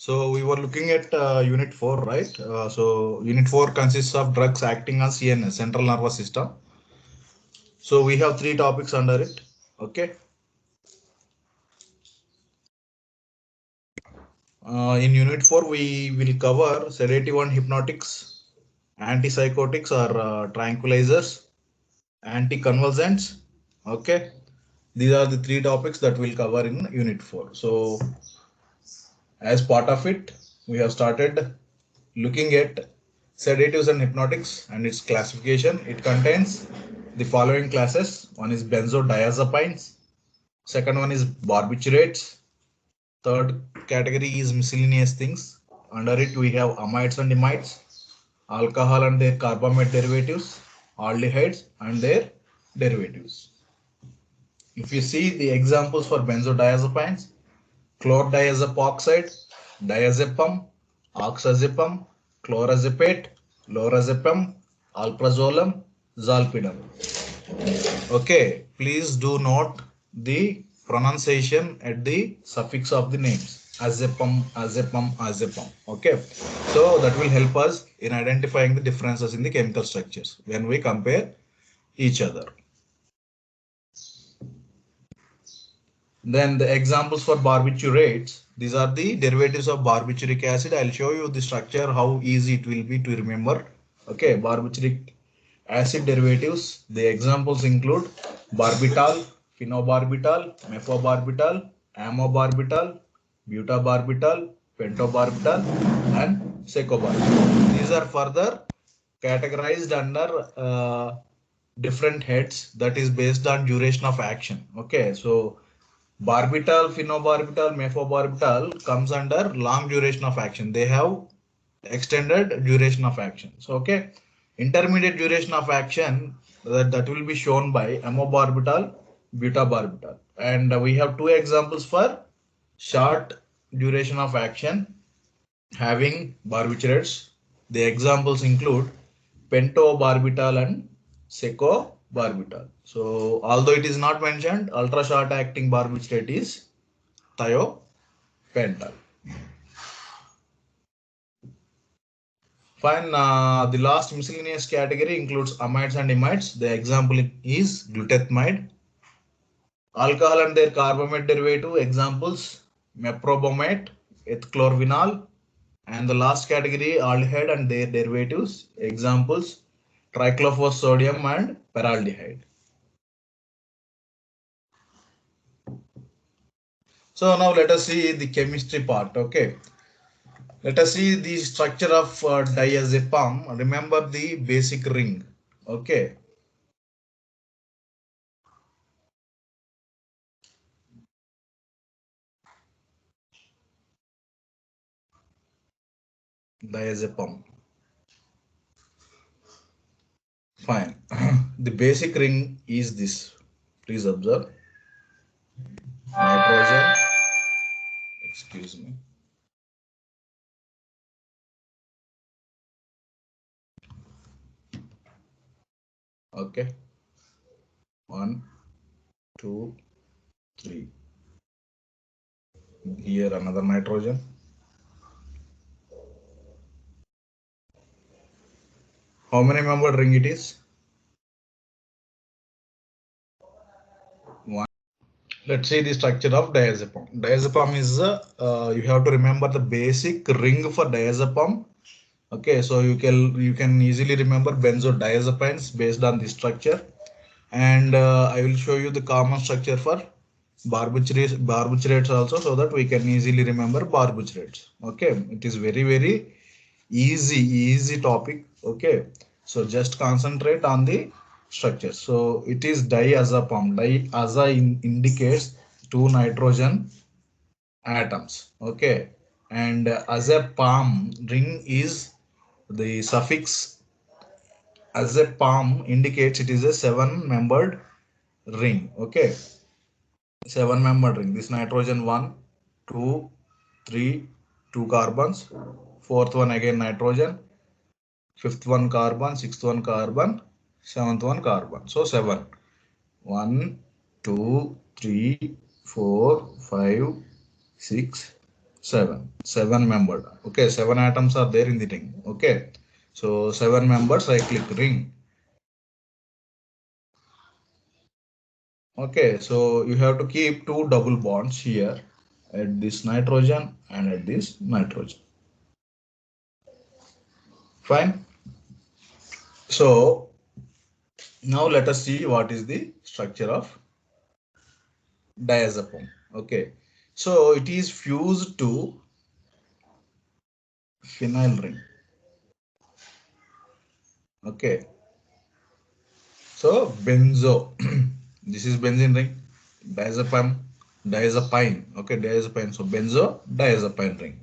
So we were looking at Unit 4, right? So Unit 4 consists of drugs acting on CNS, Central Nervous System. So we have 3 topics under it. Okay. In Unit 4, we will cover sedative and hypnotics, antipsychotics or tranquilizers, anticonvulsants. Okay. These are the 3 topics that we'll cover in Unit 4. So as part of it, we have started looking at sedatives and hypnotics and its classification. It contains the following classes. One is benzodiazepines. Second one is barbiturates. Third category is miscellaneous things. Under it we have amides and imides, alcohol and their carbamate derivatives, aldehydes and their derivatives. If you see the examples for benzodiazepines, chlordiazepoxide, diazepam, oxazepam, clorazepate, lorazepam, alprazolam, zolpidem. Okay, please do note the pronunciation at the suffix of the names. Azepam, azepam, azepam. Okay, so that will help us in identifying the differences in the chemical structures when we compare each other. Then the examples for barbiturates, these are the derivatives of barbituric acid. I'll show you the structure, how easy it will be to remember. Okay, barbituric acid derivatives, the examples include barbital, phenobarbital, mephobarbital, amobarbital, butabarbital, pentobarbital, and secobarbital. These are further categorized under different heads, that is based on duration of action. Okay, so barbital, phenobarbital, mephobarbital comes under long duration of action. They have extended duration of action. So, okay, intermediate duration of action, that will be shown by amobarbital, butabarbital. And we have 2 examples for short duration of action having barbiturates. The examples include pentobarbital and secobarbital. So although it is not mentioned, ultra short acting barbiturate is thiopental. Fine. The last miscellaneous category includes amides and imides. The example is glutathamide. Alcohol and their carbamate derivative examples meprobamate, ethchlorvinol. And the last category, aldehyde and their derivatives examples trichlorophosodium and paraldehyde. So now let us see the chemistry part. Okay. Let us see the structure of diazepam. Remember the basic ring. Okay. Diazepam. Fine. The basic ring is this. Please observe. Nitrogen. Excuse me. Okay. 1, 2, 3. Here another nitrogen. How many membered ring it is? 1. Let's see the structure of diazepam. Diazepam is you have to remember the basic ring for diazepam. Okay, so you can easily remember benzodiazepines based on this structure, and I will show you the common structure for barbiturates also, so that we can easily remember barbiturates. Okay, it is very easy topic. Okay, so just concentrate on the structure. So it is diazepam. Diaza indicates 2 nitrogen atoms. Okay, and azepam ring is the suffix. Azepam indicates it is a 7-membered ring. Okay, 7-membered ring. This nitrogen 1, 2, 3, 2 carbons. Fourth one again nitrogen. Fifth one carbon. Sixth one carbon. Seventh one carbon. So 7. 1, 2, 3, 4, 5, 6, Seven membered. Okay, 7 atoms are there in the ring. Okay, so 7 members, I click ring. Okay, so you have to keep 2 double bonds here at this nitrogen and at this nitrogen. Fine. So now let us see what is the structure of diazepam. Okay, so it is fused to phenyl ring. Okay, so benzo. This is benzene ring, diazepam, diazepine. Okay, diazepine. So benzo diazepine ring,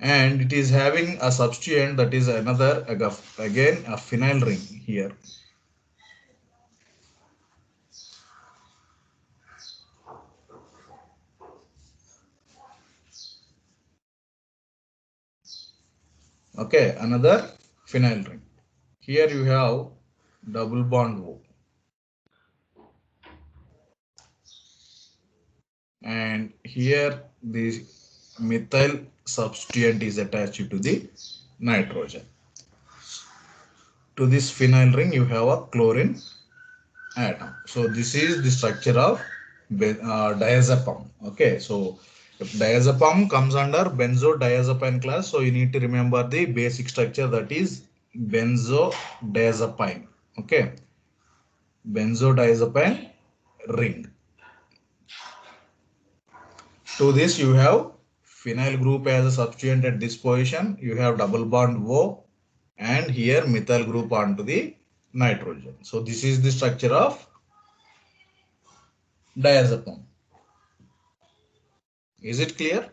and it is having a substituent that is another again a phenyl ring here. Okay, another phenyl ring. Here you have double bond O, and here the methyl substituent is attached to the nitrogen. To this phenyl ring you have a chlorine atom. So this is the structure of diazepam. Okay, so if diazepam comes under benzodiazepine class, so you need to remember the basic structure, that is benzodiazepine. Okay, benzodiazepine ring. To this you have phenyl group as a substituent at this position. You have double bond O, and here methyl group onto the nitrogen. So this is the structure of diazepam. Is it clear?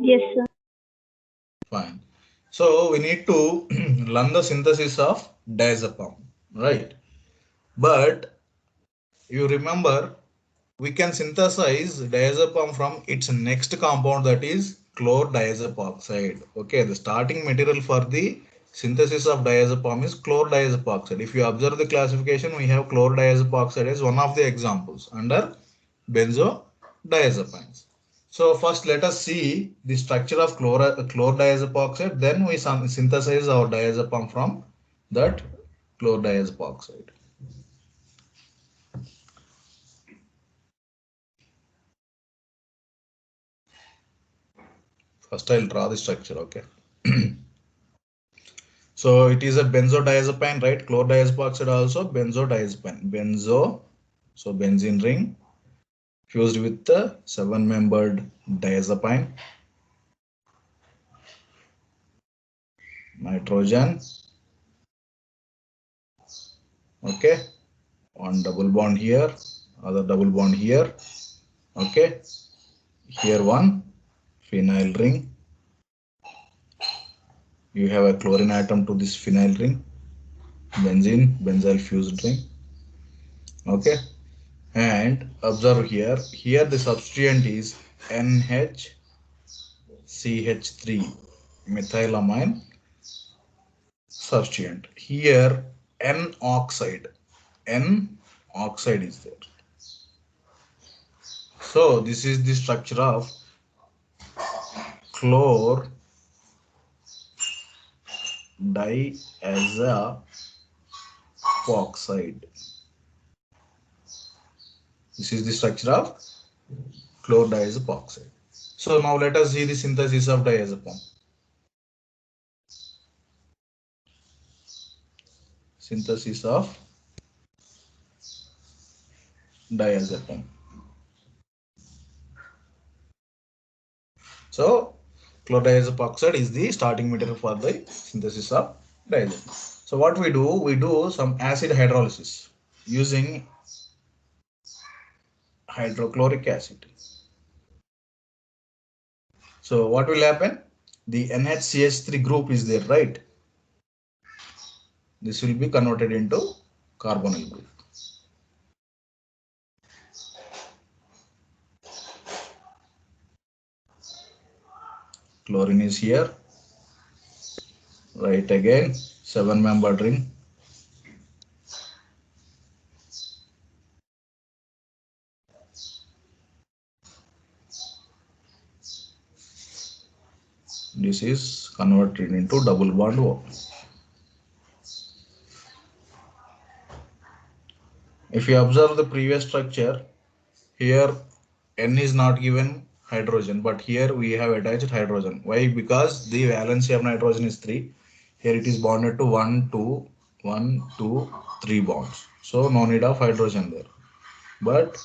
Yes, sir. Fine. So we need to learn the synthesis of diazepam, right? But you remember, we can synthesize diazepam from its next compound, that is chlordiazepoxide. Okay, the starting material for the synthesis of diazepam is chlordiazepoxide. If you observe the classification, we have chlordiazepoxide as one of the examples under benzodiazepines. So first let us see the structure of chlordiazepoxide, then we synthesize our diazepam from that chlordiazepoxide. First I'll draw the structure, okay. So it is a benzodiazepine, right? Chlordiazepoxide also benzodiazepine. Benzo, so benzene ring fused with the 7-membered diazepine. Nitrogen, okay. One double bond here, other double bond here, okay. Here one phenyl ring. You have a chlorine atom to this phenyl ring. Benzene, benzyl fused ring, okay. And observe here, the substituent is NHCH3 methylamine substituent. Here N oxide is there. So this is the structure of chlor diazepoxide. This is the structure of chlordiazepoxide. So now let us see the synthesis of diazepam. Synthesis of diazepam. So chlordiazepoxide is the starting material for the synthesis of diazepam. So what we do some acid hydrolysis using hydrochloric acid. So what will happen? The NHCH3 group is there, right? This will be converted into carbonyl group. Chlorine is here. Write again 7-membered ring. This is converted into double bond O. If you observe the previous structure, here N is not given hydrogen, but here we have attached hydrogen. Why? Because the valency of nitrogen is 3. Here it is bonded to 1, 2, 3 bonds. So no need of hydrogen there. But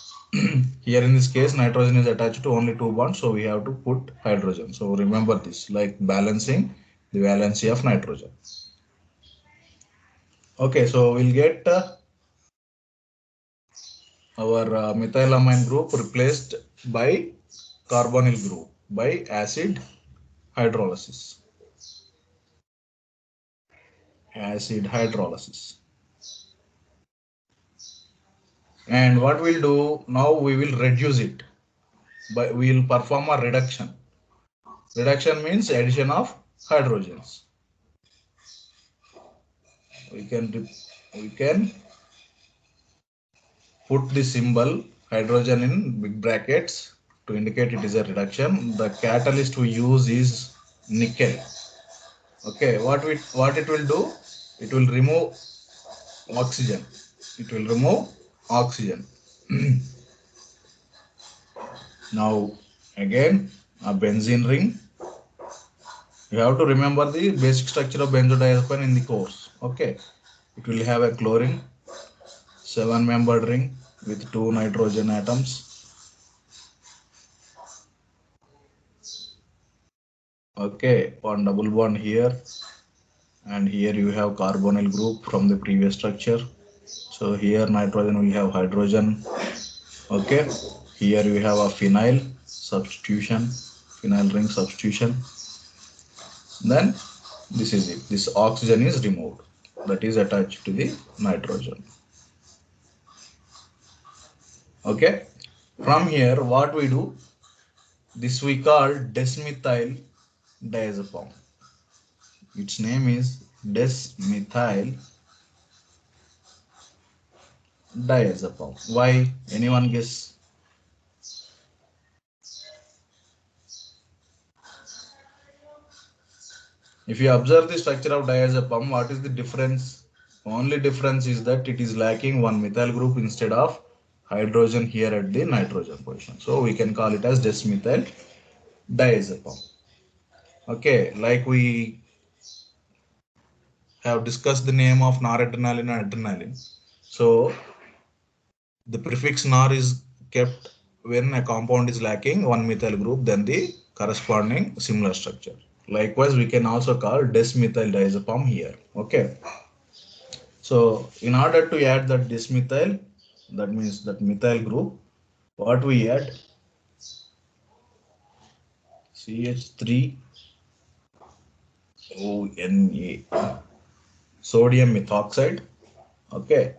here in this case, nitrogen is attached to only 2 bonds, so we have to put hydrogen. So remember this, like balancing the valency of nitrogen. Okay, so we'll get our methylamine group replaced by carbonyl group by acid hydrolysis. Acid hydrolysis. And what we'll do now, we will reduce it, but we will perform a reduction. Reduction means addition of hydrogens. We can put the symbol hydrogen in big brackets to indicate it is a reduction. The catalyst we use is nickel. Okay, what it will do? It will remove oxygen. It will remove oxygen. Now again a benzene ring. You have to remember the basic structure of benzodiazepine in the course. Okay, it will have a chlorine, 7-membered ring with 2 nitrogen atoms. Okay, one double bond here, and here you have carbonyl group from the previous structure. So here nitrogen will have hydrogen. Okay, here you have a phenyl substitution, phenyl ring substitution. Then this is it. This oxygen is removed, that is attached to the nitrogen. Okay, from here what we do, this we call desmethyl diazepam. Its name is desmethyl diazepam. Why? Anyone guess? If you observe the structure of diazepam, what is the difference? Only difference is that it is lacking one methyl group instead of hydrogen here at the nitrogen position. So we can call it as desmethyl diazepam. Okay, like we have discussed the name of noradrenaline and adrenaline. So the prefix nor is kept when a compound is lacking one methyl group, then the corresponding similar structure. Likewise, we can also call desmethyl diazepam here. Okay. So in order to add that desmethyl, that means that methyl group, what we add? CH3ONA, sodium methoxide, okay,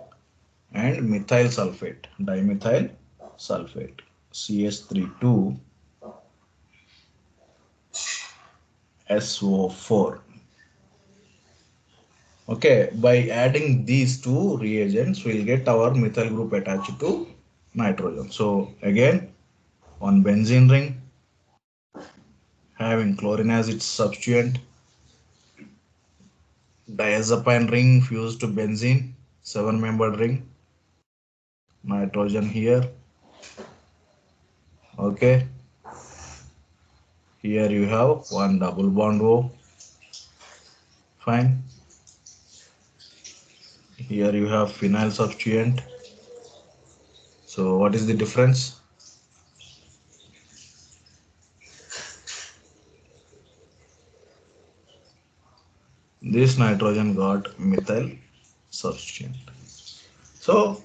and methyl sulfate, dimethyl sulfate, CH32 SO4. Okay, by adding these two reagents, we'll get our methyl group attached to nitrogen. So again, one benzene ring having chlorine as its substituent, diazepine ring fused to benzene, 7-membered ring, nitrogen here. Okay, here you have one double bond O. Fine. Here you have phenyl substituent. So what is the difference? This nitrogen got methyl substituent. So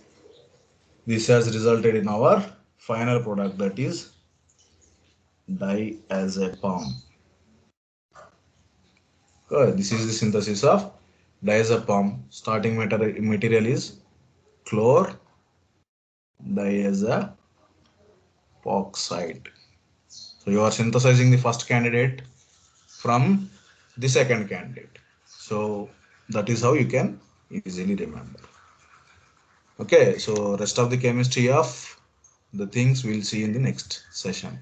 this has resulted in our final product, that is diazepam. Good. This is the synthesis of diazepam. Starting material is chlor diazepoxide. So you are synthesizing the first candidate from the second candidate. So that is how you can easily remember. Okay, so rest of the chemistry of the things we'll see in the next session.